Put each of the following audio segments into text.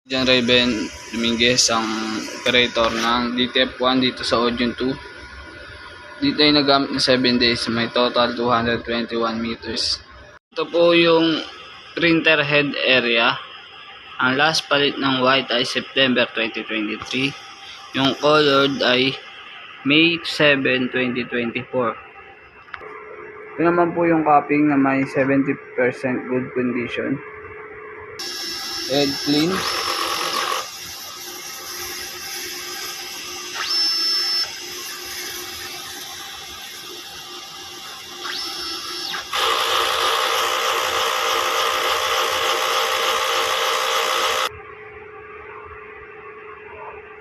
John Raven Dominguez ang operator ng DTF1 dito sa Audion 2. Dito ay nagamit na 7 days, may total 221 meters. Ito po yung printer head area. Ang last palit ng white ay September 2023. Yung colored ay May 7, 2024. Ito naman po yung copying na may 70% good condition. Head clean.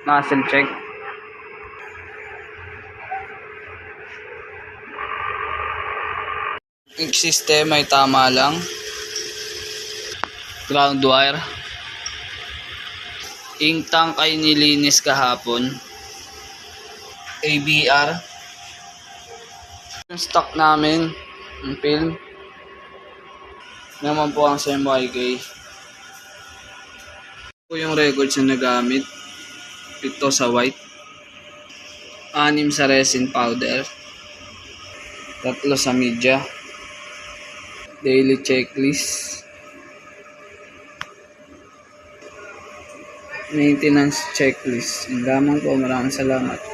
Nozzle check. Ink system ay tama lang. Ground wire. Ink tank ay nilinis kahapon. ABR. Yung stock namin, yung film. Naman po ang SMYK. Po yung records na nagamit. Ito sa white. 6 sa resin powder. 3 sa media. Daily checklist. Maintenance checklist. Yun lamang po. Maraming salamat.